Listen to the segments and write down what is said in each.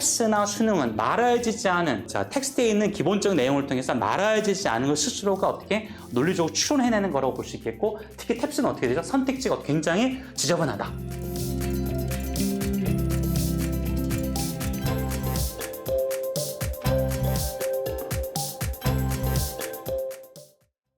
탭스나 수능은 말아야지지 않은 텍스트에 있는 기본적인 내용을 통해서 말아야지지 않은 걸 스스로가 어떻게 논리적으로 추론해내는 거라고 볼 수 있겠고, 특히 탭스는 어떻게 되죠? 선택지가 굉장히 지저분하다.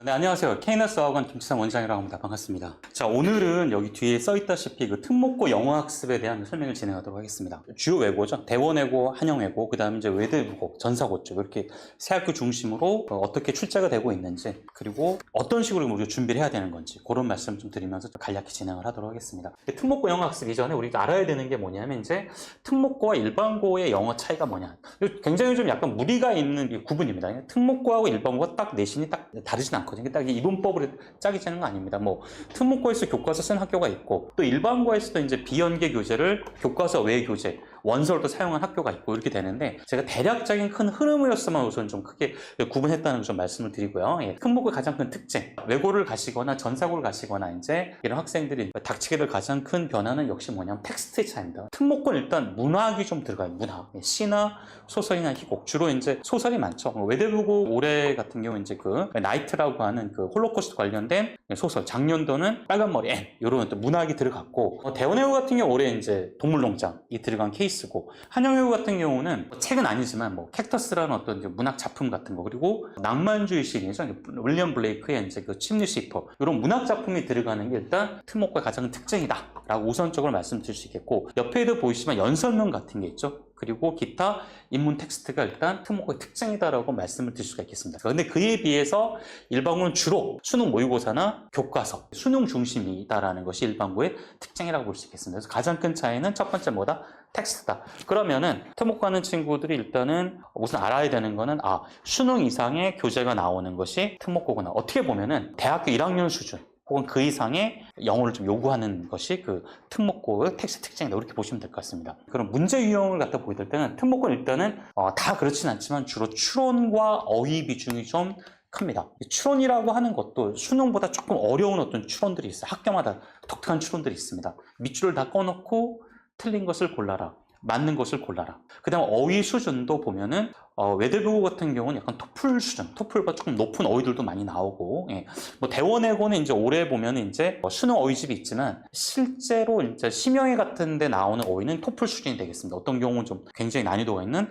네, 안녕하세요. K너스학원 김치상 원장이라고 합니다. 반갑습니다. 자, 오늘은 여기 뒤에 써있다시피 그 특목고 영어학습에 대한 설명을 진행하도록 하겠습니다. 주요 외고죠. 대원외고, 한영외고, 그 다음에 이제 외대부고, 전사고 쪽 이렇게 세 학교 중심으로 어떻게 출제가 되고 있는지, 그리고 어떤 식으로 우리가 준비를 해야 되는 건지 그런 말씀 좀 드리면서 간략히 진행을 하도록 하겠습니다. 특목고 영어학습 이전에 우리가 알아야 되는 게 뭐냐면 이제 특목고와 일반고의 영어 차이가 뭐냐. 굉장히 좀 약간 무리가 있는 구분입니다. 특목고하고 일반고가 딱 내신이 딱 다르진 않거든요. 딱 이분법으로 짝이 짜는 거 아닙니다. 뭐 특목고에서 교과서 쓴 학교가 있고, 또 일반고에서도 이제 비연계 교재를 교과서 외 교재 원서로 또 사용한 학교가 있고 이렇게 되는데, 제가 대략적인 큰 흐름으로서만 우선 좀 크게 구분했다는 걸 좀 말씀을 드리고요. 예. 특목고의 가장 큰 특징, 외고를 가시거나 전사고를 가시거나 이제 이런 학생들이 닥치게 될 가장 큰 변화는 역시 뭐냐면 텍스트의 차이입니다. 특목고는 일단 문학이 좀 들어가요. 문학, 시나 소설이나 희곡, 주로 이제 소설이 많죠. 외대부고 올해 같은 경우 이제 그 나이트라고 하는 그 홀로코스트 관련된 소설, 작년도는 빨간머리 앤 이런 또 문학이 들어갔고, 대원외고 같은 경우 올해 이제 동물농장이 들어간 케이스고, 한영외고 같은 경우는 책은 아니지만 뭐 캡터스라는 어떤 이제 문학 작품 같은 거, 그리고 낭만주의 시리즈 윌리엄 블레이크의 이제 그 침례 시퍼 이런 문학 작품이 들어가는 게 일단 특목고의 가장 특징이다라고 우선적으로 말씀드릴 수 있겠고, 옆에도 보이시면 연설문 같은 게 있죠. 그리고 기타 인문 텍스트가 일단 특목고의 특징이다라고 말씀을 드릴 수가 있겠습니다. 그런데 그에 비해서 일반고는 주로 수능 모의고사나 교과서, 수능 중심이다라는 것이 일반고의 특징이라고 볼 수 있겠습니다. 그래서 가장 큰 차이는 첫 번째 뭐다? 텍스트다. 그러면은 특목고 하는 친구들이 일단은 우선 알아야 되는 거는 수능 이상의 교재가 나오는 것이 특목고구나. 어떻게 보면은 대학교 1학년 수준 혹은 그 이상의 영어를 좀 요구하는 것이 그 특목고의 텍스트 특징이다. 이렇게 보시면 될 것 같습니다. 그럼 문제 유형을 갖다 보게 될 때는 특목고는 일단은 다 그렇진 않지만 주로 추론과 어휘 비중이 좀 큽니다. 추론이라고 하는 것도 수능보다 조금 어려운 어떤 추론들이 있어요. 학교마다 독특한 추론들이 있습니다. 밑줄을 다 꺼놓고 틀린 것을 골라라, 맞는 것을 골라라. 그 다음 어휘 수준도 보면은 외대부고 같은 경우는 약간 토플 수준, 토플보다 조금 높은 어휘들도 많이 나오고, 예. 뭐 대원외고는 이제 올해 보면은 이제 수능 어휘집이 있지만 실제로 이제 심형회 같은 데 나오는 어휘는 토플 수준이 되겠습니다. 어떤 경우는 좀 굉장히 난이도가 있는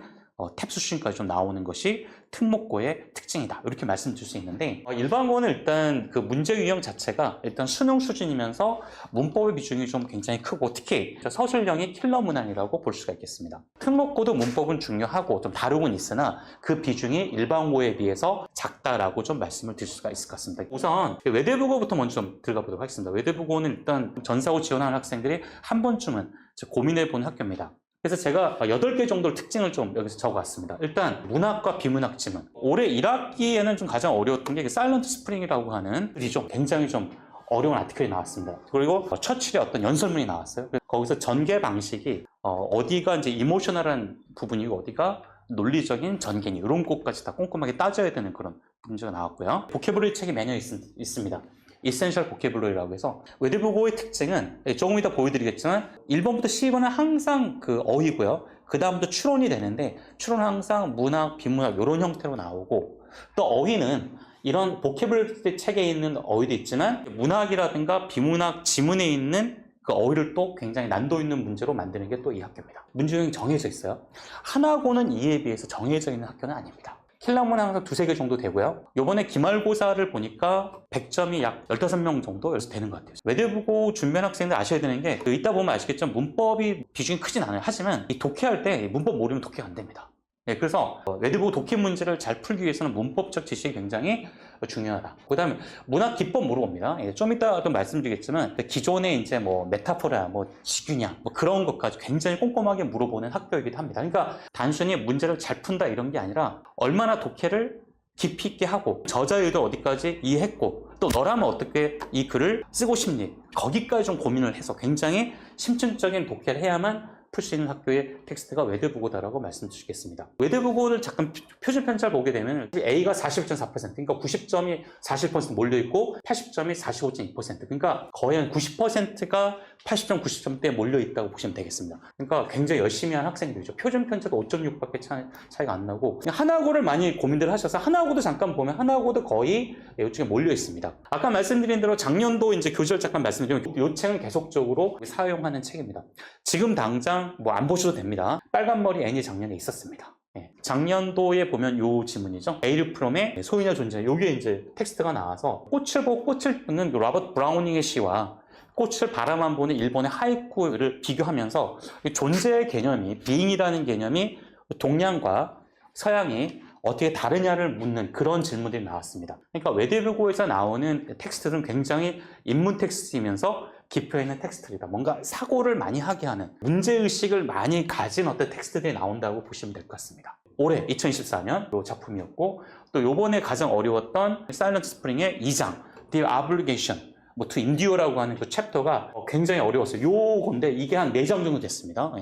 탭 수준까지 좀 나오는 것이 특목고의 특징이다. 이렇게 말씀드릴 수 있는데, 일반고는 일단 그 문제 유형 자체가 일단 수능 수준이면서 문법의 비중이 좀 굉장히 크고, 특히 서술형이 킬러 문항이라고 볼 수가 있겠습니다. 특목고도 문법은 중요하고 좀 다루곤 있으나 그 비중이 일반고에 비해서 작다라고 좀 말씀을 드릴 수가 있을 것 같습니다. 우선 외대부고부터 먼저 좀 들어가 보도록 하겠습니다. 외대부고는 일단 전사고 지원하는 학생들이 한 번쯤은 고민해 본 학교입니다. 그래서 제가 8개 정도의 특징을 좀 여기서 적어왔습니다. 일단 문학과 비문학 지문. 올해 1학기에는 좀 가장 어려웠던 게 사일런트 스프링이라고 하는 글이 좀 굉장히 좀 어려운 아티클이 나왔습니다. 그리고 처칠의 어떤 연설문이 나왔어요. 거기서 전개 방식이 어디가 이제 이모셔널한 부분이고 어디가 논리적인 전개니 이런 것까지 다 꼼꼼하게 따져야 되는 그런 문제가 나왔고요. 보캐블러리 책이 매년 있습니다. 이센셜 보캐블러리라고 해서, 외대부고의 특징은 조금 이따 보여드리겠지만 1번부터 10번은 항상 그 어휘고요. 그 다음부터 추론이 되는데, 추론은 항상 문학, 비문학 이런 형태로 나오고, 또 어휘는 이런 보캐블러리 책에 있는 어휘도 있지만 문학이라든가 비문학 지문에 있는 그 어휘를 또 굉장히 난도 있는 문제로 만드는 게 또 이 학교입니다. 문제 유형이 정해져 있어요. 하나고는 이에 비해서 정해져 있는 학교는 아닙니다. 킬러문은 항상 2-3개 정도 되고요. 요번에 기말고사를 보니까 100점이 약 15명 정도 되는 것 같아요. 외대부고 준비한 학생들 아셔야 되는 게, 이따 보면 아시겠지만 문법이 비중이 크진 않아요. 하지만 이 독해할 때 문법 모르면 독해가 안 됩니다. 네, 그래서 외대부고 독해 문제를 잘 풀기 위해서는 문법적 지식이 굉장히 중요하다. 그 다음에 문학 기법 물어봅니다. 좀 이따 또 말씀드리겠지만 기존에 이제 뭐 메타포라, 뭐 직유냐, 뭐 그런 것까지 굉장히 꼼꼼하게 물어보는 학교이기도 합니다. 그러니까 단순히 문제를 잘 푼다 이런 게 아니라 얼마나 독해를 깊이 있게 하고 저자의 의도 어디까지 이해했고, 또 너라면 어떻게 이 글을 쓰고 싶니, 거기까지 좀 고민을 해서 굉장히 심층적인 독해를 해야만 풀 수 있는 학교의 텍스트가 외대부고다라고 말씀드리겠습니다. 외대부고를 잠깐 표준 편차를 보게 되면 A가 41.4%, 그러니까 90점이 40% 몰려있고 80점이 45.2%, 그러니까 거의 한 90%가 80점, 90점대에 몰려있다고 보시면 되겠습니다. 그러니까 굉장히 열심히 한 학생들이죠. 표준 편차도 5.6밖에 차이가 안 나고, 그냥 하나고를 많이 고민들 하셔서 하나고도 잠깐 보면 하나고도 거의 이쪽에 몰려있습니다. 아까 말씀드린 대로 작년도 이제 교재를 잠깐 말씀드리면 이 책은 계속적으로 사용하는 책입니다. 지금 당장 뭐 안 보셔도 됩니다. 빨간머리 N이 작년에 있었습니다. 작년도에 보면 요 지문이죠. 에이르 프롬의 소유나 존재. 요게 이제 텍스트가 나와서 꽃을 보고 꽃을 보는 로버트 브라우닝의 시와 꽃을 바라만 보는 일본의 하이쿠를 비교하면서 존재의 개념이, 비잉이라는 개념이 동양과 서양이 어떻게 다르냐를 묻는 그런 질문들이 나왔습니다. 그러니까 외대부고에서 나오는 텍스트는 굉장히 인문 텍스트이면서 깊어 있는 텍스트이다. 뭔가 사고를 많이 하게 하는, 문제의식을 많이 가진 어떤 텍스트들이 나온다고 보시면 될 것 같습니다. 올해 2014년 이 작품이었고, 또 요번에 가장 어려웠던 사일런트 스프링의 2장 The Obligation to Endure라고 하는 그 챕터가 굉장히 어려웠어요. 요건데 이게 한 4장 정도 됐습니다.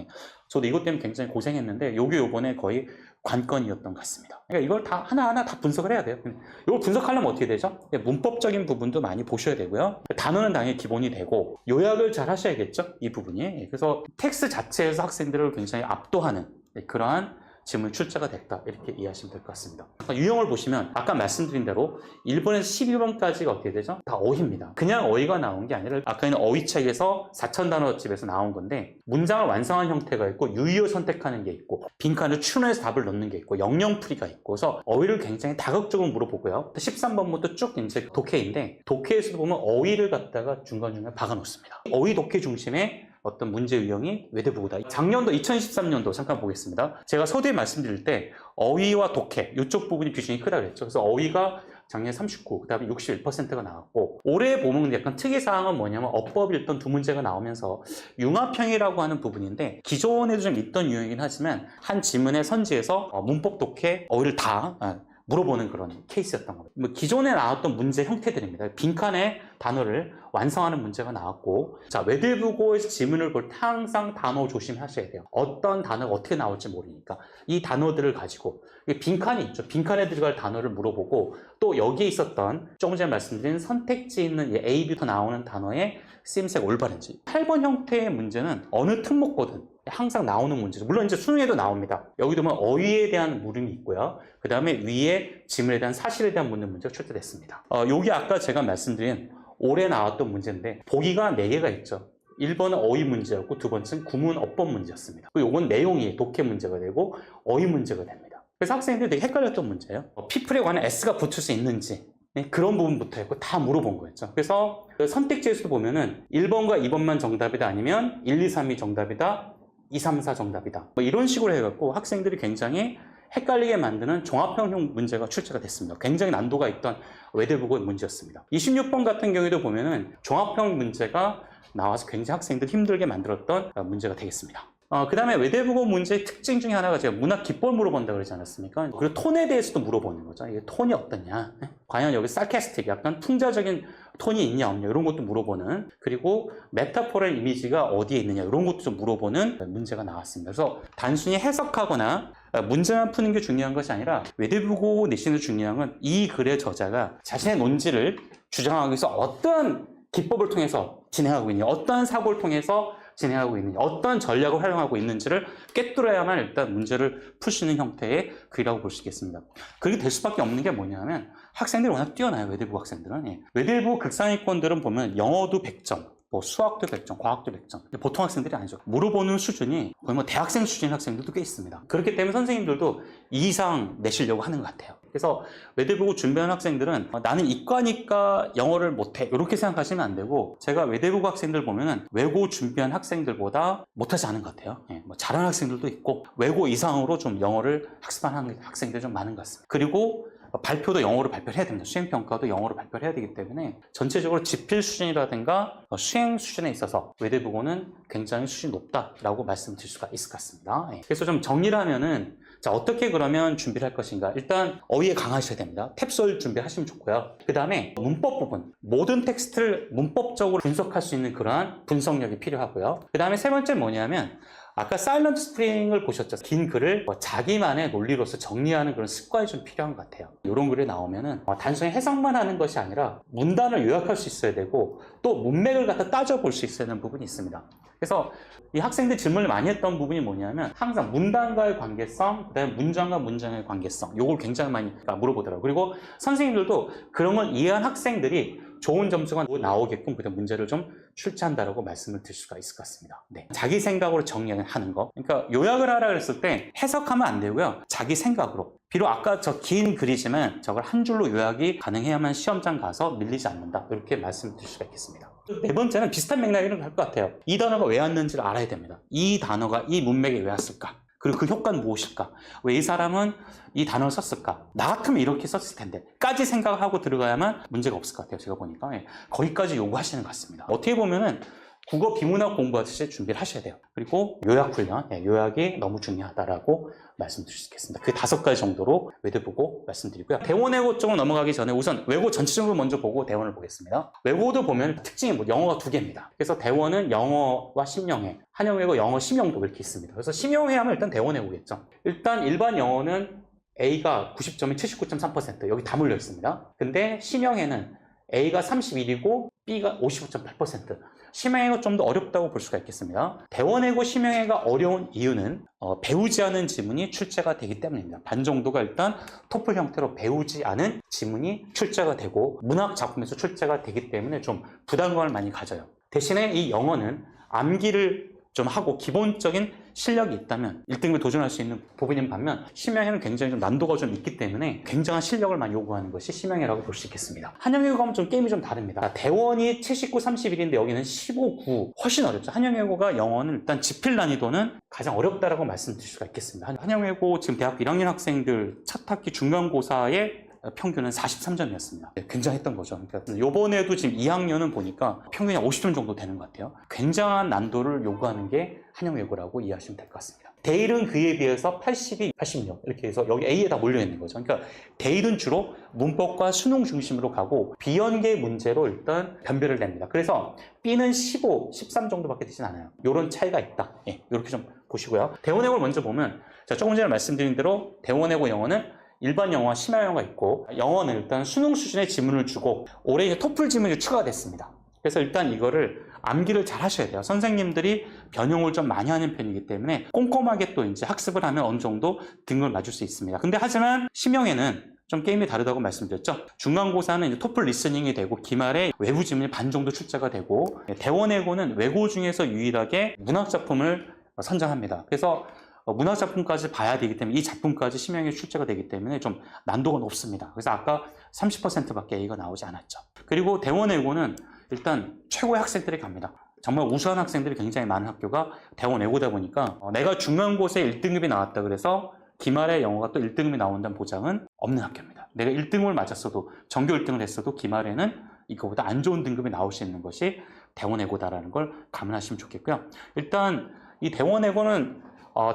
저도 이것 때문에 굉장히 고생했는데 요게 요번에 거의 관건이었던 것 같습니다. 그러니까 이걸 다 하나하나 다 분석을 해야 돼요. 이걸 분석하려면 어떻게 되죠? 문법적인 부분도 많이 보셔야 되고요. 단어는 당연히 기본이 되고 요약을 잘 하셔야겠죠? 이 부분이. 그래서 텍스트 자체에서 학생들을 굉장히 압도하는 그러한 지문 출제가 됐다, 이렇게 이해하시면 될 것 같습니다. 유형을 보시면 아까 말씀드린 대로 1번에서 12번까지가 어떻게 되죠? 다 어휘입니다. 그냥 어휘가 나온 게 아니라 아까 있는 어휘책에서 4,000단어집에서 나온 건데, 문장을 완성한 형태가 있고 유의어 선택하는 게 있고 빈칸을 추론해서 답을 넣는 게 있고 영영풀이가 있고, 그래서 어휘를 굉장히 다각적으로 물어보고요. 13번부터 쭉 이제 독해인데, 독해에서도 보면 어휘를 갖다가 중간중간에 박아놓습니다. 어휘 독해 중심의 어떤 문제 유형이 외대부고다. 작년도 2013년도 잠깐 보겠습니다. 제가 서두에 말씀드릴 때 어휘와 독해 이쪽 부분이 비중이 크다고 그랬죠. 그래서 어휘가 작년에 39, 그 다음에 61%가 나왔고, 올해 보면 약간 특이사항은 뭐냐면 어법이 일단 2문제가 나오면서 융합형이라고 하는 부분인데, 기존에도 좀 있던 유형이긴 하지만 한 지문의 선지에서 문법, 독해, 어휘를 다 물어보는 그런 케이스였던 겁니다. 기존에 나왔던 문제 형태들입니다. 빈칸에 단어를 완성하는 문제가 나왔고, 자, 외대부고에서 지문을 볼 때 항상 단어 조심하셔야 돼요. 어떤 단어가 어떻게 나올지 모르니까 이 단어들을 가지고, 빈칸이 있죠. 빈칸에 들어갈 단어를 물어보고, 또 여기에 있었던 조금 전에 말씀드린 선택지 있는 A부터 나오는 단어의 쓰임새가 올바른지. 8번 형태의 문제는 어느 특목고든 항상 나오는 문제죠. 물론 이제 수능에도 나옵니다. 여기도 보면 어휘에 대한 물음이 있고요. 그 다음에 위에 지문에 대한 사실에 대한 묻는 문제가 출제됐습니다. 여기 아까 제가 말씀드린 올해 나왔던 문제인데, 보기가 4개가 있죠. 1번은 어휘 문제였고, 2번째는 구문 어법 문제였습니다. 요건 내용이 독해 문제가 되고 어휘 문제가 됩니다. 그래서 학생들이 되게 헷갈렸던 문제예요. people에 관한 S가 붙을 수 있는지, 그런 부분부터 했고 다 물어본 거였죠. 그래서 선택지에서도 보면은 1번과 2번만 정답이다, 아니면 1, 2, 3이 정답이다, 2, 3, 4 정답이다, 이런 식으로 해갖고 학생들이 굉장히 헷갈리게 만드는 종합형 문제가 출제가 됐습니다. 굉장히 난도가 있던 외대부고의 문제였습니다. 26번 같은 경우에도 보면은 종합형 문제가 나와서 굉장히 학생들 힘들게 만들었던 문제가 되겠습니다. 그 다음에 외대부고 문제의 특징 중에 하나가 제가 문학 기법을 물어본다고 그러지 않았습니까? 그리고 톤에 대해서도 물어보는 거죠. 이게 톤이 어떠냐? 과연 여기 sarcastic, 약간 풍자적인 톤이 있냐 없냐, 이런 것도 물어보는, 그리고 메타포럴 이미지가 어디에 있느냐, 이런 것도 좀 물어보는 문제가 나왔습니다. 그래서 단순히 해석하거나 문제만 푸는 게 중요한 것이 아니라, 외대부고 내신의 중요한 건 이 글의 저자가 자신의 논지를 주장하기 위해서 어떤 기법을 통해서 진행하고 있느냐, 어떤 사고를 통해서 진행하고 있느냐, 어떤 전략을 활용하고 있는지를 꿰뚫어야만 일단 문제를 풀 수 있는 형태의 글이라고 볼 수 있겠습니다. 그렇게 될 수밖에 없는 게 뭐냐면, 학생들이 워낙 뛰어나요. 외대부 학생들은. 외대부 극상위권들은 보면 영어도 100점, 수학도 100점, 과학도 100점. 보통 학생들이 아니죠. 물어보는 수준이 거의 대학생 수준의 학생들도 꽤 있습니다. 그렇기 때문에 선생님들도 2 이상 내시려고 하는 것 같아요. 그래서 외대부고 준비하는 학생들은 나는 이과니까 영어를 못해, 이렇게 생각하시면 안 되고, 제가 외대부고 학생들 보면은 외고 준비한 학생들보다 못하지 않은 것 같아요. 잘하는 학생들도 있고, 외고 이상으로 좀 영어를 학습하는 학생들이 좀 많은 것 같습니다. 그리고 발표도 영어로 발표를 해야 됩니다. 수행평가도 영어로 발표를 해야 되기 때문에 전체적으로 지필 수준이라든가 수행 수준에 있어서 외대부고는 굉장히 수준이 높다라고 말씀드릴 수가 있을 것 같습니다. 그래서 좀 정리를 하면은, 자, 어떻게 그러면 준비를 할 것인가? 일단 어휘에 강하셔야 됩니다. 탭솔 준비하시면 좋고요. 그 다음에 문법 부분, 모든 텍스트를 문법적으로 분석할 수 있는 그러한 분석력이 필요하고요. 그 다음에 세 번째 뭐냐면, 아까 사일런트 스프링을 보셨죠? 긴 글을 자기만의 논리로서 정리하는 그런 습관이 좀 필요한 것 같아요. 이런 글이 나오면은 단순히 해석만 하는 것이 아니라 문단을 요약할 수 있어야 되고 또 문맥을 갖다 따져볼 수 있어야 되는 부분이 있습니다. 그래서 이 학생들 질문을 많이 했던 부분이 뭐냐면 항상 문단과의 관계성, 그다음에 문장과 문장의 관계성, 요걸 굉장히 많이 물어보더라고요. 그리고 선생님들도 그런 걸 이해한 학생들이 좋은 점수가 나오게끔 그런 문제를 좀 출제한다라고 말씀을 드릴 수가 있을 것 같습니다. 네. 자기 생각으로 정리하는 거. 그러니까 요약을 하라 그랬을 때 해석하면 안 되고요. 자기 생각으로. 비록 아까 저 긴 글이지만 저걸 한 줄로 요약이 가능해야만 시험장 가서 밀리지 않는다. 이렇게 말씀드릴 수가 있겠습니다. 네 번째는 비슷한 맥락으로 할 것 같아요. 이 단어가 왜 왔는지를 알아야 됩니다. 이 단어가 이 문맥에 왜 왔을까? 그리고 그 효과는 무엇일까? 왜 이 사람은 이 단어를 썼을까? 나 같으면 이렇게 썼을 텐데 까지 생각을 하고 들어가야만 문제가 없을 것 같아요. 제가 보니까 거기까지 요구하시는 것 같습니다. 어떻게 보면은 국어 비문학 공부하듯이 준비를 하셔야 돼요. 그리고 요약 훈련, 요약이 너무 중요하다라고 말씀드릴 수 있겠습니다. 그 5가지 정도로 외대보고 말씀드리고요. 대원외고 쪽으로 넘어가기 전에 우선 외고 전체적으로 먼저 보고 대원을 보겠습니다. 외고도 보면 특징이 영어가 2개입니다. 그래서 대원은 영어와 심영해, 한영외고 영어 심영도 이렇게 있습니다. 그래서 심영해 하면 일단 대원외고겠죠. 일단 일반 영어는 A가 90점이 79.3% 여기 다 몰려 있습니다. 근데 심영해는 A가 31이고 B가 55.8%. 심영해가 좀 더 어렵다고 볼 수가 있겠습니다. 대원외고 심영해가 어려운 이유는 배우지 않은 지문이 출제가 되기 때문입니다. 반 정도가 일단 토플 형태로 배우지 않은 지문이 출제가 되고 문학 작품에서 출제가 되기 때문에 좀 부담감을 많이 가져요. 대신에 이 영어는 암기를 좀 하고 기본적인 실력이 있다면 1등급에 도전할 수 있는 부분인 반면 심영해는 굉장히 좀 난도가 좀 있기 때문에 굉장한 실력을 많이 요구하는 것이 심영해라고 볼 수 있겠습니다. 한영외고하면 좀 게임이 좀 다릅니다. 대원이 79, 31인데 여기는 15, 9 훨씬 어렵죠. 한영외고가 영어는 일단 지필 난이도는 가장 어렵다라고 말씀드릴 수가 있겠습니다. 한영외고 지금 대학교 1학년 학생들 첫 학기 중간고사의 평균은 43점이었습니다. 굉장했던 거죠. 그러니까 이번에도 지금 2학년은 보니까 평균이 50점 정도 되는 것 같아요. 굉장한 난도를 요구하는 게 한영외고라고 이해하시면 될 것 같습니다. 대일은 그에 비해서 82, 86 이렇게 해서 여기 A에 다 몰려있는 거죠. 그러니까 대일은 주로 문법과 수능 중심으로 가고 비연계 문제로 일단 변별을 냅니다. 그래서 B는 15, 13 정도밖에 되진 않아요. 이런 차이가 있다. 이렇게 좀 보시고요. 대원외고를 먼저 보면 조금 전에 말씀드린 대로 대원외고 영어는 일반 영어와 심야 영어가 있고 영어는 일단 수능 수준의 지문을 주고 올해 이제 토플 지문이 추가가 됐습니다. 그래서 일단 이거를 암기를 잘 하셔야 돼요. 선생님들이 변형을 좀 많이 하는 편이기 때문에 꼼꼼하게 또 이제 학습을 하면 어느 정도 등급을 맞출 수 있습니다. 근데 하지만 심영에는 좀 게임이 다르다고 말씀드렸죠. 중간고사는 이제 토플 리스닝이 되고 기말에 외부 지문이 반 정도 출제가 되고 대원외고는 외고 중에서 유일하게 문학 작품을 선정합니다. 그래서 문학 작품까지 봐야 되기 때문에 이 작품까지 심영에 출제가 되기 때문에 좀 난도가 높습니다. 그래서 아까 30%밖에 A가 나오지 않았죠. 그리고 대원외고는 일단 최고의 학생들이 갑니다. 정말 우수한 학생들이 굉장히 많은 학교가 대원외고다 보니까 내가 중간고사에 1등급이 나왔다 그래서 기말에 영어가 또 1등급이 나온다는 보장은 없는 학교입니다. 내가 1등급을 맞았어도 전교 1등을 했어도 기말에는 이거보다 안 좋은 등급이 나올 수 있는 것이 대원외고다라는 걸 감안하시면 좋겠고요. 일단 이 대원외고는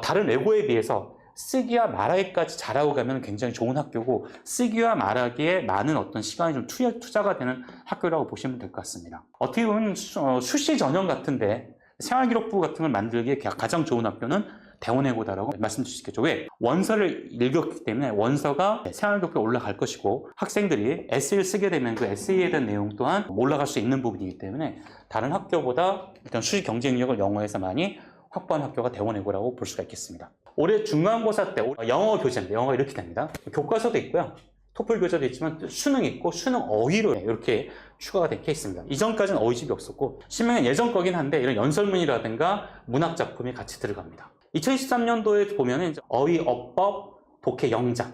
다른 외고에 비해서 쓰기와 말하기까지 잘하고 가면 굉장히 좋은 학교고 쓰기와 말하기에 많은 어떤 시간이 좀 투자가 되는 학교라고 보시면 될 것 같습니다. 어떻게 보면 수시 전형 같은데 생활기록부 같은 걸 만들기에 가장 좋은 학교는 대원외고다라고 말씀드릴 수 있겠죠. 왜? 원서를 읽었기 때문에 원서가 생활기록부에 올라갈 것이고 학생들이 에세이를 쓰게 되면 그 에세이에 대한 내용 또한 올라갈 수 있는 부분이기 때문에 다른 학교보다 일단 수시 경쟁력을 영어에서 많이 확보한 학교가 대원외고라고 볼 수가 있겠습니다. 올해 중간고사 때 영어 교재인데 영어가 이렇게 됩니다. 교과서도 있고요. 토플 교재도 있지만 수능 있고 수능 어휘로 이렇게 추가가 된 케이스입니다. 이전까지는 어휘집이 없었고 심영은 예전 거긴 한데 이런 연설문이라든가 문학 작품이 같이 들어갑니다. 2013년도에 보면은 어휘, 어법, 독해, 영작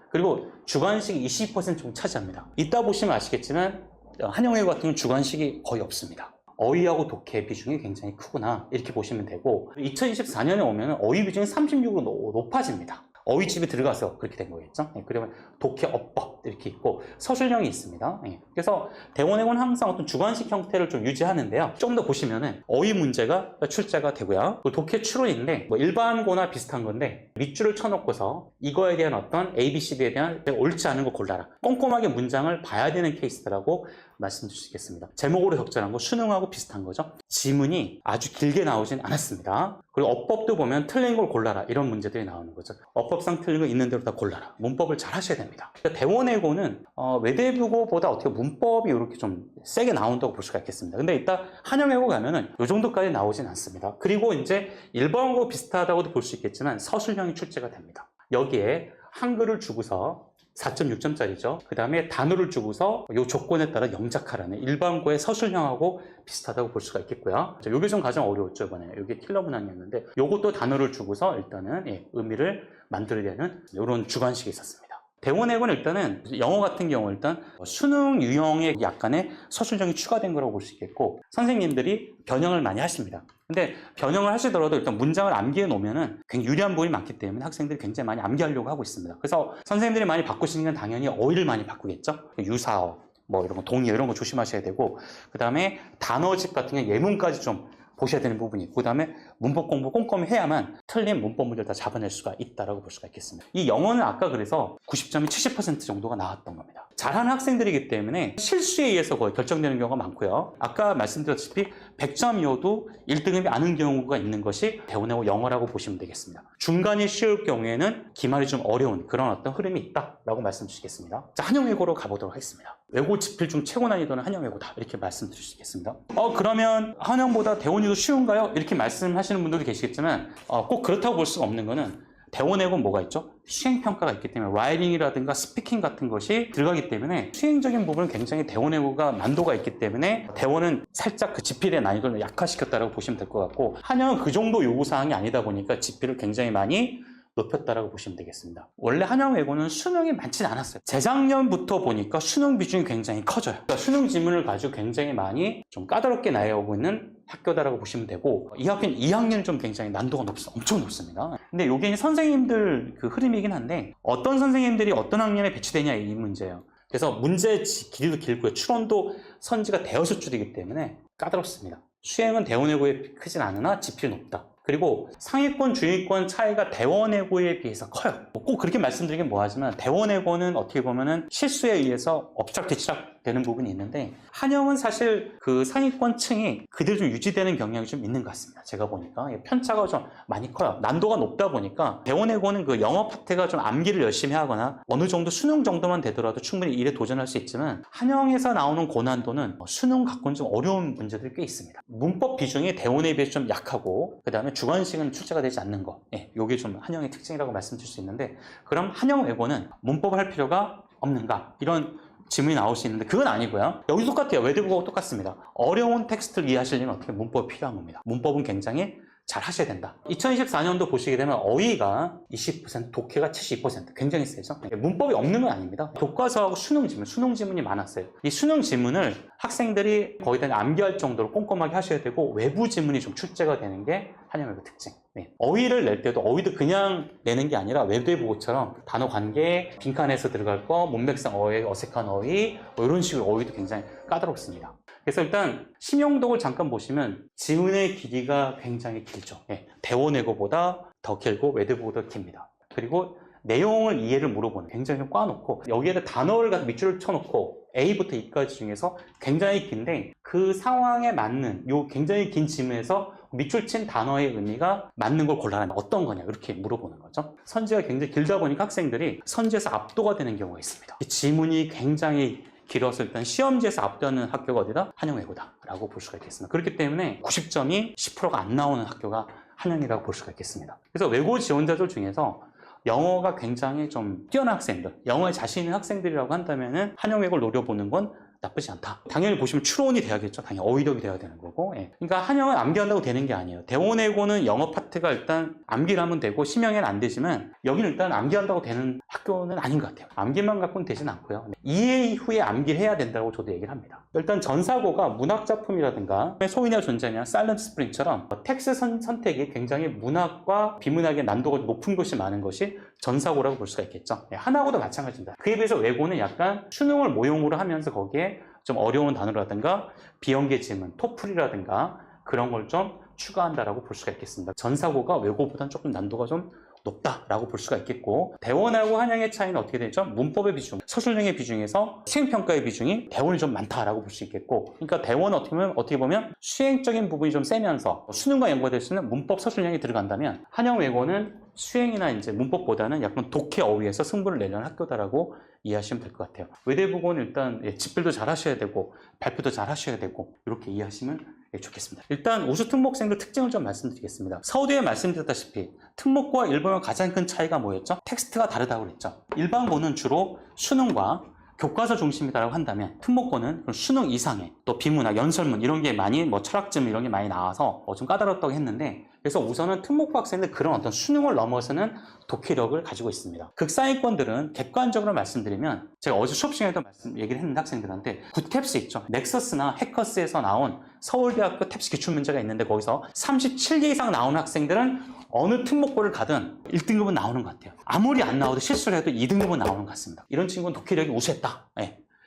그리고 주관식이 20% 정도 차지합니다. 이따 보시면 아시겠지만 한영외고 같은 경우는 주관식이 거의 없습니다. 어휘하고 독해 비중이 굉장히 크구나 이렇게 보시면 되고 2024년에 오면 어휘 비중이 36으로 높아집니다. 어휘집이 들어가서 그렇게 된 거겠죠. 그러면 독해, 어법 이렇게 있고 서술형이 있습니다. 그래서 대원외고는 항상 어떤 주관식 형태를 좀 유지하는데요. 좀 더 보시면은 어휘 문제가 출제가 되고요. 독해 추론인데 일반고나 비슷한 건데 밑줄을 쳐놓고서 이거에 대한 어떤 A, B, C, D에 대한 옳지 않은 거 골라라. 꼼꼼하게 문장을 봐야 되는 케이스라고 말씀드릴 수 있겠습니다. 제목으로 적절한 거 수능하고 비슷한 거죠. 지문이 아주 길게 나오진 않았습니다. 그리고 어법도 보면 틀린 걸 골라라 이런 문제들이 나오는 거죠. 어법상 틀린 거 있는 대로 다 골라라. 문법을 잘 하셔야 됩니다. 그러니까 대원외고는 외대국어보다 어떻게 문법이 이렇게 좀 세게 나온다고 볼 수가 있겠습니다. 근데 이따 한영외고 가면은 이 정도까지 나오진 않습니다. 그리고 이제 일반고 비슷하다고도 볼 수 있겠지만 서술형이 출제가 됩니다. 여기에 한글을 주고서 4.6점짜리죠. 그 다음에 단어를 주고서 이 조건에 따라 영작하라는 일반고의 서술형하고 비슷하다고 볼 수가 있겠고요. 이게 좀 가장 어려웠죠, 이번에. 이게 킬러 문항이었는데, 요것도 단어를 주고서 일단은 의미를 만들어야 되는 이런 주관식이 있었습니다. 대원외고는 일단은 영어 같은 경우 일단 수능 유형의 약간의 서술형이 추가된 거라고 볼 수 있겠고, 선생님들이 변형을 많이 하십니다. 근데 변형을 하시더라도 일단 문장을 암기해 놓으면은 굉장히 유리한 부분이 많기 때문에 학생들이 굉장히 많이 암기하려고 하고 있습니다. 그래서 선생님들이 많이 바꾸시는 건 당연히 어휘를 많이 바꾸겠죠. 유사어, 뭐 이런 거, 동의 이런 거 조심하셔야 되고, 그 다음에 단어집 같은 경우 예문까지 좀 보셔야 되는 부분이 있고, 그 다음에 문법 공부 꼼꼼히 해야만 틀린 문법 문제를 다 잡아낼 수가 있다라고 볼 수가 있겠습니다. 이 영어는 아까 그래서 90점이 70% 정도가 나왔던 겁니다. 잘하는 학생들이기 때문에 실수에 의해서 거의 결정되는 경우가 많고요. 아까 말씀드렸다시피 100점이어도 1등급이 아는 경우가 있는 것이 대원외고 영어라고 보시면 되겠습니다. 중간이 쉬울 경우에는 기말이 좀 어려운 그런 어떤 흐름이 있다라고 말씀드리겠습니다. 자, 한영외고로 가보도록 하겠습니다. 외고 지필 중 최고 난이도는 한영외고다 이렇게 말씀드릴 수 있겠습니다. 그러면 한영보다 대원이도 쉬운가요? 이렇게 말씀하시는 분들도 계시겠지만 꼭 그렇다고 볼 수가 없는 거는 대원외고는 뭐가 있죠? 수행평가가 있기 때문에 라이팅이라든가 스피킹 같은 것이 들어가기 때문에 수행적인 부분은 굉장히 대원외고가 난도가 있기 때문에 대원은 살짝 그 지필의 난이도를 약화시켰다고 보시면 될 것 같고, 한영은 그 정도 요구사항이 아니다 보니까 지필을 굉장히 많이 높였다라고 보시면 되겠습니다. 원래 한영외고는 수능이 많지는 않았어요. 재작년부터 보니까 수능 비중이 굉장히 커져요. 그러니까 수능 지문을 가지고 굉장히 많이 좀 까다롭게 나열하고 있는 학교다라고 보시면 되고, 이 학교는 2학년이 좀 굉장히 난도가 엄청 높습니다. 근데 이게 선생님들 그 흐름이긴 한데 어떤 선생님들이 어떤 학년에 배치되냐 이 문제예요. 그래서 문제 길이도 길고요. 추론도 선지가 대여섯 줄이기 때문에 까다롭습니다. 수행은 대원외고에 크진 않으나 지필이 높다. 그리고 상위권, 중위권 차이가 대원외고에 비해서 커요. 꼭 그렇게 말씀드리긴 뭐하지만 대원외고는 어떻게 보면은 실수에 의해서 엎치락뒤치락 되는 부분이 있는데, 한영은 사실 그 상위권층이 그대로 좀 유지되는 경향이 좀 있는 것 같습니다. 제가 보니까 편차가 좀 많이 커요. 난도가 높다 보니까 대원외고는 그 영어 파트가 좀 암기를 열심히 하거나 어느 정도 수능 정도만 되더라도 충분히 일에 도전할 수 있지만, 한영에서 나오는 고난도는 수능 갖고는 좀 어려운 문제들이 꽤 있습니다. 문법 비중이 대원에 비해서 좀 약하고, 그 다음에 주관식은 출제가 되지 않는 거, 이게 좀 한영의 특징이라고 말씀드릴 수 있는데, 그럼 한영외고는 문법을 할 필요가 없는가? 이런 질문이 나올 수 있는데 그건 아니고요. 여기도 똑같아요. 외대국어가 똑같습니다. 어려운 텍스트를 이해하시려면 어떻게 문법이 필요한 겁니다. 문법은 굉장히 잘 하셔야 된다. 2024년도 보시게 되면 어휘가 20%, 독해가 72%, 굉장히 세죠. 문법이 없는 건 아닙니다. 교과서하고 수능 지문이 많았어요. 이 수능 지문을 학생들이 거의 다 암기할 정도로 꼼꼼하게 하셔야 되고, 외부 지문이 좀 출제가 되는 게 한영외고 특징. 어휘를 낼 때도 어휘도 그냥 내는 게 아니라 외대국어처럼 단어 관계, 빈칸에서 들어갈 거, 문맥상 어휘, 어색한 어휘, 이런 식으로 어휘도 굉장히 까다롭습니다. 그래서 일단 심용독을 잠깐 보시면 지문의 길이가 굉장히 길죠. 대원외고보다 더 길고 외대국어보다 더 깁니다. 그리고 내용을 이해를 물어보는, 굉장히 좀 꽈놓고 여기에다 단어를 갖다 밑줄을 쳐놓고 A부터 E까지 중에서 굉장히 긴데, 그 상황에 맞는 요 굉장히 긴 지문에서 밑줄 친 단어의 의미가 맞는 걸 골라라. 어떤 거냐 이렇게 물어보는 거죠. 선지가 굉장히 길다 보니까 학생들이 선지에서 압도가 되는 경우가 있습니다. 지문이 굉장히 길어서 일단 시험지에서 압도하는 학교가 어디다? 한영외고다라고 볼 수가 있겠습니다. 그렇기 때문에 90점이 10%가 안 나오는 학교가 한영이라고 볼 수가 있겠습니다. 그래서 외고 지원자들 중에서 영어가 굉장히 좀 뛰어난 학생들, 영어에 자신 있는 학생들이라고 한다면은 한영외고를 노려보는 건 나쁘지 않다. 당연히 보시면 추론이 돼야겠죠. 당연히 어휘력이 돼야 되는 거고. 그러니까 한영은 암기한다고 되는 게 아니에요. 대원외고는 영어 파트가 일단 암기를 하면 되고 심형에는 안 되지만, 여기는 일단 암기한다고 되는 학교는 아닌 것 같아요. 암기만 갖고는 되진 않고요. 이해 후에 암기를 해야 된다고 저도 얘기를 합니다. 일단 전사고가 문학작품이라든가 소위냐 존재냐, 사일런트 스프링처럼 텍스트 선택이 굉장히 문학과 비문학의 난도가 높은 것이 많은 것이 전사고라고 볼 수가 있겠죠. 한하고도 마찬가지입니다. 그에 비해서 외고는 약간 수능을 모형으로 하면서 거기에 좀 어려운 단어라든가 비연계 지문, 토플이라든가 그런 걸 좀 추가한다라고 볼 수가 있겠습니다. 전사고가 외고보다는 조금 난도가 좀 높다라고 볼 수가 있겠고, 대원하고 한양의 차이는 어떻게 되죠? 문법의 비중, 서술형의 비중에서 수행평가의 비중이 대원이 좀 많다라고 볼 수 있겠고, 그러니까 대원은 어떻게 보면 수행적인 부분이 좀 세면서 수능과 연관될 수 있는 문법 서술형이 들어간다면, 한양외고는 수행이나 이제 문법보다는 약간 독해 어휘에서 승부를 내려는 학교다라고 이해하시면 될 것 같아요. 외대부고는 일단 집필도 잘 하셔야 되고 발표도 잘 하셔야 되고 이렇게 이해하시면 좋겠습니다. 일단 우수 특목생들 특징을 좀 말씀드리겠습니다. 서두에 말씀드렸다시피 특목고와 일반고의 가장 큰 차이가 뭐였죠? 텍스트가 다르다고 그랬죠. 일반고는 주로 수능과 교과서 중심이다라고 한다면, 특목고는 수능 이상의 또 비문학, 연설문 이런 게 많이 철학점 이런 게 많이 나와서 좀 까다롭다고 했는데, 그래서 우선은 특목고 학생들 그런 어떤 수능을 넘어서는 독해력을 가지고 있습니다. 극상위권들은 객관적으로 말씀드리면, 제가 어제 수업 시간에도 얘기를 했는데 학생들한테 굿탭스 있죠. 넥서스나 해커스에서 나온 서울대학교 탭스 기출문제가 있는데 거기서 37개 이상 나오는 학생들은 어느 특목고를 가든 1등급은 나오는 것 같아요. 아무리 안 나와도 실수를 해도 2등급은 나오는 것 같습니다. 이런 친구는 독해력이 우수했다.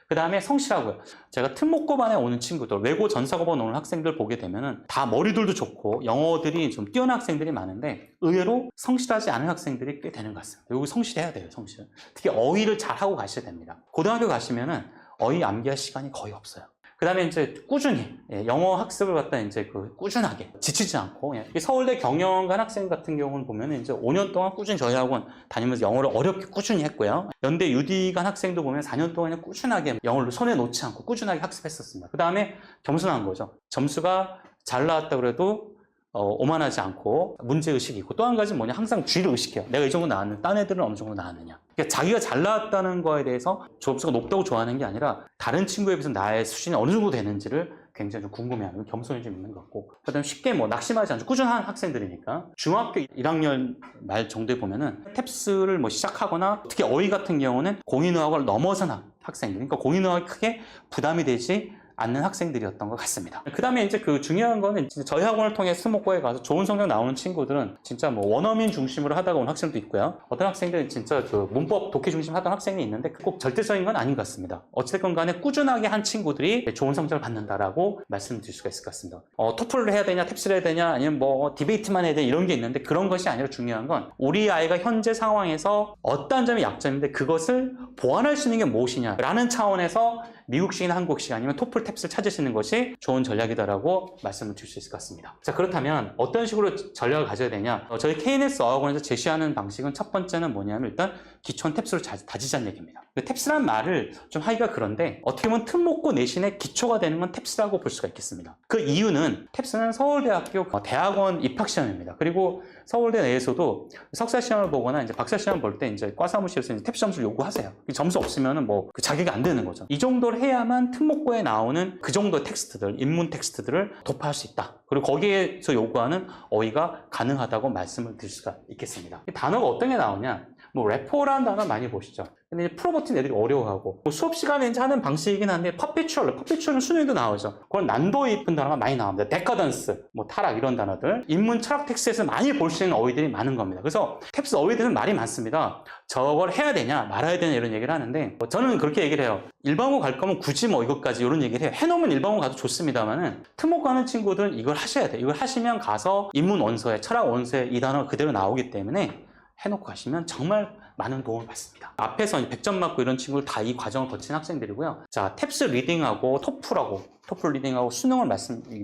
그 다음에 성실하고요. 제가 특목고반에 오는 친구들, 외고 전사고반 오는 학생들 보게 되면은 다 머리들도 좋고 영어들이 좀 뛰어난 학생들이 많은데, 의외로 성실하지 않은 학생들이 꽤 되는 것 같습니다. 여기 성실해야 돼요, 성실. 특히 어휘를 잘 하고 가셔야 됩니다. 고등학교 가시면은 어휘 암기할 시간이 거의 없어요. 그 다음에 이제 꾸준히 영어 학습을 갖다 이제 꾸준하게 지치지 않고, 서울대 경영관 학생 같은 경우는 보면 이제 5년 동안 꾸준히 저희 학원 다니면서 영어를 어렵게 꾸준히 했고요. 연대 유디관 학생도 보면 4년 동안 그냥 꾸준하게 영어를 손에 놓지 않고 꾸준하게 학습했었습니다. 그 다음에 겸손한 거죠. 점수가 잘 나왔다 그래도 오만하지 않고 문제의식이 있고, 또 한 가지 뭐냐, 항상 주의를 의식해요. 내가 이 정도 나왔는데 딴 애들은 어느 정도 나왔느냐. 그러니까 자기가 잘 나왔다는 거에 대해서 점수가 높다고 좋아하는 게 아니라 다른 친구에 비해서 나의 수준이 어느 정도 되는지를 굉장히 좀 궁금해하는 겸손이 좀 있는 것 같고, 그다음에 쉽게 낙심하지 않죠. 꾸준한 학생들이니까. 중학교 1학년 말 정도에 보면은 탭스를 시작하거나, 특히 어휘 같은 경우는 공인의학을 넘어선 학생들, 그러니까 공인의학이 크게 부담이 되지 않는 학생들이었던 것 같습니다. 그 다음에 이제 중요한 거는 진짜 저희 학원을 통해 특목고에 가서 좋은 성적 나오는 친구들은 진짜 원어민 중심으로 하다가 온 학생도 있고요. 어떤 학생들은 진짜 문법 독해 중심 하던 학생이 있는데 꼭 절대적인 건 아닌 것 같습니다. 어쨌든 간에 꾸준하게 한 친구들이 좋은 성적을 받는다라고 말씀드릴 수가 있을 것 같습니다. 토플을 해야 되냐, 탭스를 해야 되냐, 아니면 디베이트만 해야 되냐 이런 게 있는데, 그런 것이 아니라 중요한 건 우리 아이가 현재 상황에서 어떤 점이 약점인데 그것을 보완할 수 있는 게 무엇이냐라는 차원에서 미국식이나 한국식 아니면 토플 탭스를 찾으시는 것이 좋은 전략이다라고 말씀을 드릴 수 있을 것 같습니다. 자, 그렇다면 어떤 식으로 전략을 가져야 되냐? 저희 KNS 어학원에서 제시하는 방식은 첫 번째는 뭐냐면, 일단 기초는 탭스로 다지자는 얘기입니다. 탭스란 말을 좀 하기가 그런데, 어떻게 보면 특목고 내신의 기초가 되는 건 탭스라고 볼 수가 있겠습니다. 그 이유는 탭스는 서울대학교 대학원 입학시험입니다. 그리고 서울대 내에서도 석사 시험을 보거나 이제 박사 시험 볼 때 이제 과사무실에서 탭스 점수를 요구하세요. 점수 없으면은 자격이 안 되는 거죠. 이 정도를 해야만 특목고에 나오는 그 정도의 텍스트들, 인문 텍스트들을 도파할 수 있다. 그리고 거기에서 요구하는 어휘가 가능하다고 말씀을 드릴 수가 있겠습니다. 이 단어가 어떤 게 나오냐? 래퍼라는 단어 많이 보시죠. 근데 이제 풀어버틴 애들이 어려워하고, 수업 시간에 이제 하는 방식이긴 한데, 퍼피추얼은 수능에도 나오죠. 그건 난도 깊은 단어가 많이 나옵니다. 데카던스, 타락 이런 단어들. 인문 철학 텍스트에서 많이 볼 수 있는 어휘들이 많은 겁니다. 그래서 탭스 어휘들은 말이 많습니다. 저걸 해야 되냐, 말아야 되냐 이런 얘기를 하는데, 저는 그렇게 얘기를 해요. 일반고 갈 거면 굳이 이것까지 이런 얘기를 해요. 해놓으면 일반고 가도 좋습니다만은, 특목 가는 친구들은 이걸 하셔야 돼요. 이걸 하시면 가서 인문 원서에, 철학 원서에 이 단어가 그대로 나오기 때문에 해놓고 가시면 정말 많은 도움을 받습니다. 앞에서 100점 맞고 이런 친구들 다 이 과정을 거친 학생들이고요. 자, 탭스 리딩하고 토플 리딩하고 수능을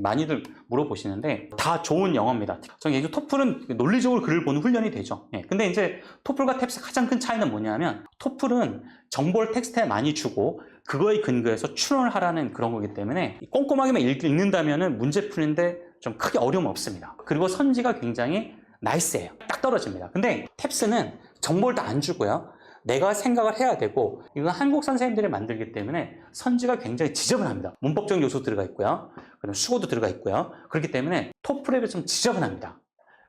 많이들 물어보시는데 다 좋은 영어입니다. 저는 얘기 토플은 논리적으로 글을 보는 훈련이 되죠. 근데 이제 토플과 탭스 가장 큰 차이는 뭐냐면, 토플은 정보를 텍스트에 많이 주고 그거에 근거해서 추론을 하라는 그런 거기 때문에 꼼꼼하게만 읽는다면은 문제 푸는데 좀 크게 어려움 없습니다. 그리고 선지가 굉장히 나이스해요. 딱 떨어집니다. 근데 탭스는 정보를 다 안 주고요. 내가 생각을 해야 되고, 이건 한국 선생님들이 만들기 때문에 선지가 굉장히 지저분합니다. 문법적 요소 들어가 있고요. 그다음에 수고도 들어가 있고요. 그렇기 때문에 토플에 비해 좀 지저분합니다.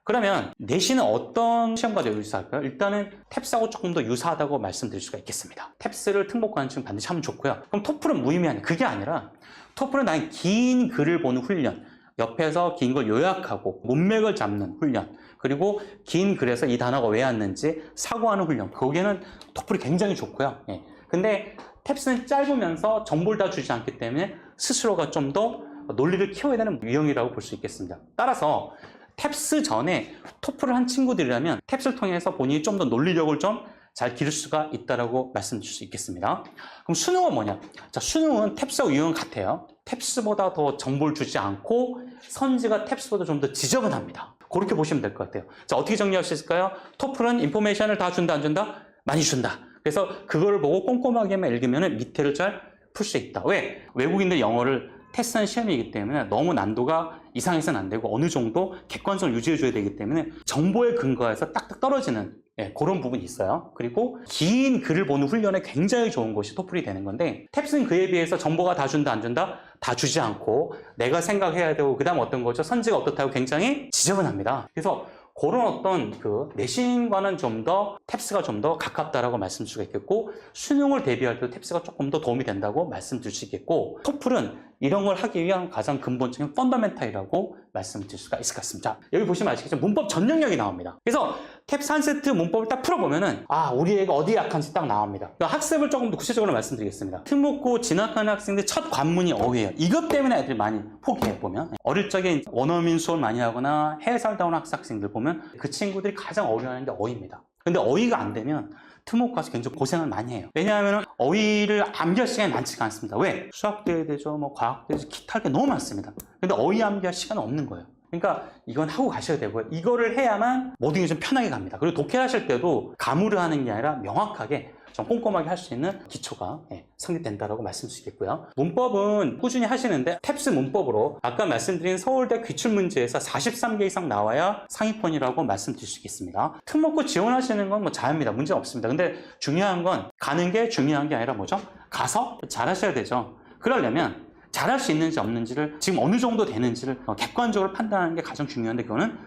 그러면 내신은 어떤 시험과 유사할까요? 일단은 탭스하고 조금 더 유사하다고 말씀드릴 수가 있겠습니다. 탭스를 특목고하는 친구 반드시 하면 좋고요. 그럼 토플은 무의미한, 그게 아니라 토플은 나의 긴 글을 보는 훈련, 옆에서 긴 걸 요약하고 문맥을 잡는 훈련, 그리고 긴 글에서 이 단어가 왜 왔는지 사고하는 훈련, 거기에는 토플이 굉장히 좋고요. 근데 탭스는 짧으면서 정보를 다 주지 않기 때문에 스스로가 좀 더 논리를 키워야 되는 유형이라고 볼 수 있겠습니다. 따라서 탭스 전에 토플을 한 친구들이라면 탭스를 통해서 본인이 좀 더 논리력을 좀 잘 기를 수가 있다라고 말씀드릴 수 있겠습니다. 그럼 수능은 뭐냐? 자, 수능은 탭스하고 유형은 같아요. 탭스보다 더 정보를 주지 않고 선지가 탭스보다 좀 더 지저분합니다. 그렇게 보시면 될 것 같아요. 자, 어떻게 정리할 수 있을까요? 토플은 인포메이션을 다 준다, 안 준다? 많이 준다. 그래서 그거를 보고 꼼꼼하게만 읽으면 밑에를 잘 풀 수 있다. 왜? 외국인들 영어를 테스트하는 시험이기 때문에 너무 난도가 이상해서는 안 되고 어느 정도 객관성을 유지해줘야 되기 때문에 정보에 근거해서 딱딱 떨어지는 그런 부분이 있어요. 그리고 긴 글을 보는 훈련에 굉장히 좋은 것이 토플이 되는 건데 탭스는 그에 비해서 정보가 다 준다 안 준다? 다 주지 않고 내가 생각해야 되고 그 다음 어떤 거죠? 선지가 어떻다고 굉장히 지저분합니다. 그래서 그런 어떤 그 내신과는 좀 더 탭스가 좀 더 가깝다라고 말씀드릴 수가 있겠고 수능을 대비할 때 탭스가 조금 더 도움이 된다고 말씀드릴 수 있겠고 토플은 이런 걸 하기 위한 가장 근본적인 펀더멘탈이라고 말씀드릴 수가 있을 것 같습니다. 자, 여기 보시면 아시겠죠? 문법 전 영역이 나옵니다. 그래서 탭스 한 세트 문법을 딱 풀어보면은 우리 애가 어디 약한지 딱 나옵니다. 그러니까 학습을 조금 더 구체적으로 말씀드리겠습니다. 특목고 진학하는 학생들 첫 관문이 어휘예요. 이것 때문에 애들이 많이 포기해 보면 어릴 적에 원어민 수업을 많이 하거나 해외 살다 온 학생들 보면 그 친구들이 가장 어려워하는 게 어휘입니다. 근데 어휘가 안 되면 특목 가서 굉장히 고생을 많이 해요. 왜냐하면 어휘를 암기할 시간이 많지가 않습니다. 왜? 수학도 해야 되죠, 뭐 과학도 해야 되죠, 기타 할 게 너무 많습니다. 근데 어휘 암기할 시간은 없는 거예요. 그러니까 이건 하고 가셔야 되고요. 이거를 해야만 모든 게 좀 편하게 갑니다. 그리고 독해를 하실 때도 가무를 하는 게 아니라 명확하게 좀 꼼꼼하게 할 수 있는 기초가 성립된다고 말씀드리겠고요. 문법은 꾸준히 하시는데 탭스 문법으로 아까 말씀드린 서울대 기출문제에서 43개 이상 나와야 상위권이라고 말씀드릴 수 있겠습니다. 특목고 지원하시는 건 뭐 자유입니다. 문제 없습니다. 근데 중요한 건 가는 게 중요한 게 아니라 뭐죠? 가서 잘하셔야 되죠. 그러려면 잘할 수 있는지 없는지를 지금 어느 정도 되는지를 객관적으로 판단하는 게 가장 중요한데 그거는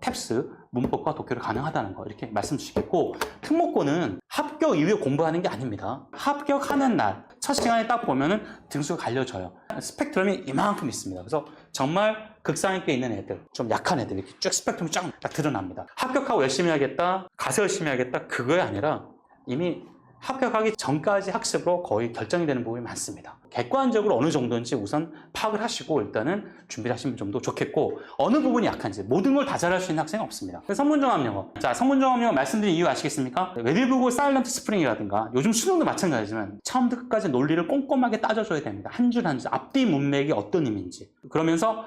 탭스 문법과 독해를 가능하다는 거 이렇게 말씀드리겠고 특목고는 합격 이후에 공부하는 게 아닙니다. 합격하는 날 첫 시간에 딱 보면은 등수가 갈려져요. 스펙트럼이 이만큼 있습니다. 그래서 정말 극상위권에 있는 애들, 좀 약한 애들 이렇게 쭉 스펙트럼이 쫙 드러납니다. 합격하고 열심히 하겠다, 가서 열심히 하겠다 그거에 아니라 이미 합격하기 전까지 학습으로 거의 결정이 되는 부분이 많습니다. 객관적으로 어느 정도인지 우선 파악을 하시고 일단은 준비를 하시면 좀 더 좋겠고 어느 부분이 약한지 모든 걸 다 잘할 수 있는 학생은 없습니다. 성문종합영어. 자, 성문종합영어 말씀드린 이유 아시겠습니까? 웨딜브고 사일런트 스프링이라든가 요즘 수능도 마찬가지지만 처음부터 끝까지 논리를 꼼꼼하게 따져줘야 됩니다. 한 줄 한 줄 앞뒤 문맥이 어떤 의미인지 그러면서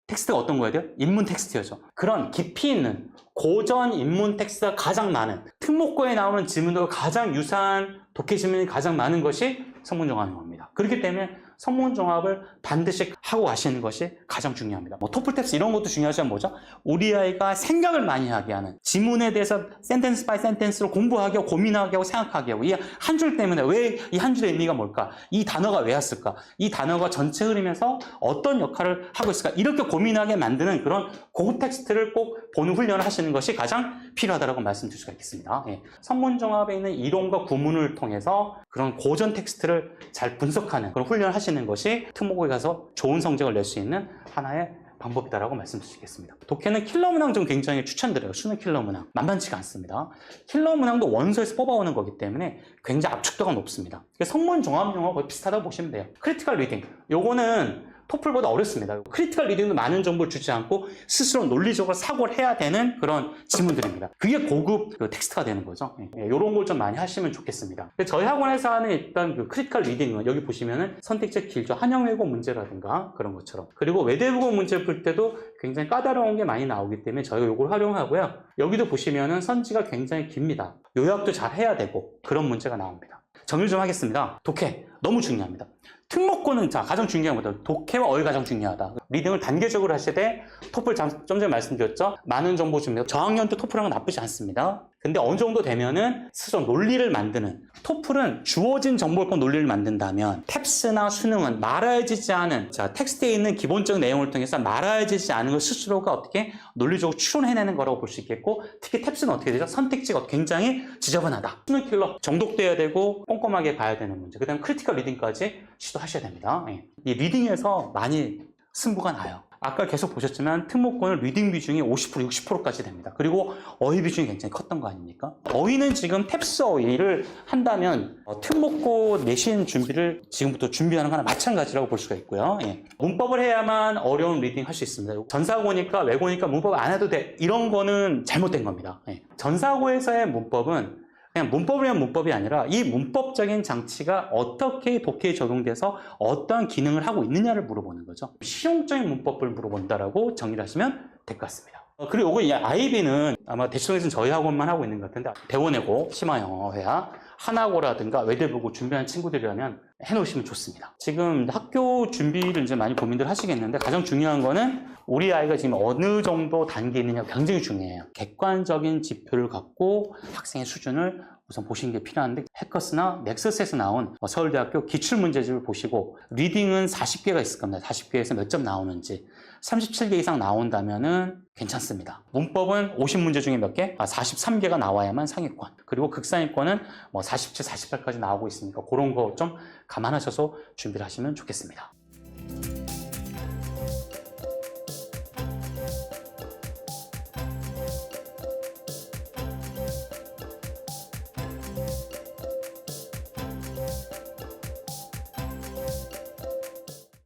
텍스트가 어떤 거야 돼요? 인문 텍스트여죠. 그런 깊이 있는 고전 인문 텍스트가 가장 많은 특목고에 나오는 지문도 가장 유사한 독해 지문이 가장 많은 것이 성문종합영어입니다. 그렇기 때문에 성문종합을 반드시 하고 가시는 것이 가장 중요합니다. 뭐 토플 탭스 이런 것도 중요하지만 뭐죠? 우리 아이가 생각을 많이 하게 하는 지문에 대해서 센텐스 바이 센텐스로 공부하게 하고 고민하게 하고 생각하게 하고 이 한 줄 때문에 왜 이 한 줄의 의미가 뭘까? 이 단어가 왜 왔을까? 이 단어가 전체 흐름에서 어떤 역할을 하고 있을까? 이렇게 고민하게 만드는 그런 고급 텍스트를 꼭 보는 훈련을 하시는 것이 가장 필요하다고 말씀드릴 수가 있겠습니다. 성문종합에 있는 이론과 구문을 통해서 그런 고전 텍스트를 잘 분석하는 그런 훈련을 하시는 것이 특목고에 가서 좋은 성적을 낼 수 있는 하나의 방법이다라고 말씀드리겠습니다. 독해는 킬러 문항 좀 굉장히 추천드려요. 수능 킬러 문항. 만만치가 않습니다. 킬러 문항도 원서에서 뽑아오는 거기 때문에 굉장히 압축도가 높습니다. 성문종합영어 거의 비슷하다고 보시면 돼요. 크리티컬 리딩. 요거는 토플보다 어렵습니다. 크리티컬 리딩도 많은 정보를 주지 않고 스스로 논리적으로 사고를 해야 되는 그런 지문들입니다. 그게 고급 텍스트가 되는 거죠. 이런 걸 좀 많이 하시면 좋겠습니다. 저희 학원에서 하는 일단 크리티컬 리딩은 여기 보시면은 선택적 길죠. 한영외고 문제라든가 그런 것처럼. 그리고 외대국어 문제 풀 때도 굉장히 까다로운 게 많이 나오기 때문에 저희가 이걸 활용하고요. 여기도 보시면은 선지가 굉장히 깁니다. 요약도 잘 해야 되고 그런 문제가 나옵니다. 정리 좀 하겠습니다. 독해 너무 중요합니다. 특목고는 가장 중요한 거다. 독해와 어휘 가장 중요하다. 리딩을 단계적으로 하실 때 토플 좀 전에 말씀드렸죠. 많은 정보 줍니다. 저학년 때 토플하는 건 나쁘지 않습니다. 근데 어느 정도 되면은 스스로 논리를 만드는 토플은 주어진 정보를 꼭 논리를 만든다면 탭스나 수능은 말아야지지 않은 텍스트에 있는 기본적인 내용을 통해서 말아야지지 않은 걸 스스로가 어떻게 논리적으로 추론해내는 거라고 볼 수 있겠고 특히 탭스는 어떻게 되죠? 선택지가 굉장히 지저분하다. 수능 킬러 정독돼야 되고 꼼꼼하게 봐야 되는 문제. 그 다음에 크리티컬 리딩까지 시도하셔야 됩니다. 이 리딩에서 많이 승부가 나요. 아까 계속 보셨지만 특목고는 리딩 비중이 50%, 60%까지 됩니다. 그리고 어휘 비중이 굉장히 컸던 거 아닙니까? 어휘는 지금 탭스 어휘를 한다면 특목고 내신 준비를 지금부터 준비하는 거나 마찬가지라고 볼 수가 있고요. 예. 문법을 해야만 어려운 리딩 할 수 있습니다. 전사고니까 외고니까 문법 안 해도 돼. 이런 거는 잘못된 겁니다. 예. 전사고에서의 문법은 그냥 문법이면 문법이 아니라 이 문법적인 장치가 어떻게 독해에 적용돼서 어떠한 기능을 하고 있느냐를 물어보는 거죠. 실용적인 문법을 물어본다라고 정의를 하시면 될 것 같습니다. 그리고 이거 IB는 아마 대치동에서는 저희 학원만 하고 있는 것 같은데 대원외고, 심화영어회화, 하나고라든가 외대보고 준비하는 친구들이라면 해놓으시면 좋습니다. 지금 학교 준비를 이제 많이 고민들 하시겠는데 가장 중요한 거는 우리 아이가 지금 어느 정도 단계에 있느냐가 굉장히 중요해요. 객관적인 지표를 갖고 학생의 수준을 우선 보시는 게 필요한데 해커스나 넥서스에서 나온 서울대학교 기출문제집을 보시고 리딩은 40개가 있을 겁니다. 40개에서 몇 점 나오는지 37개 이상 나온다면은 괜찮습니다. 문법은 50문제 중에 몇 개? 43개가 나와야만 상위권. 그리고 극상위권은 47, 48까지 나오고 있으니까 그런 거 좀 감안하셔서 준비를 하시면 좋겠습니다.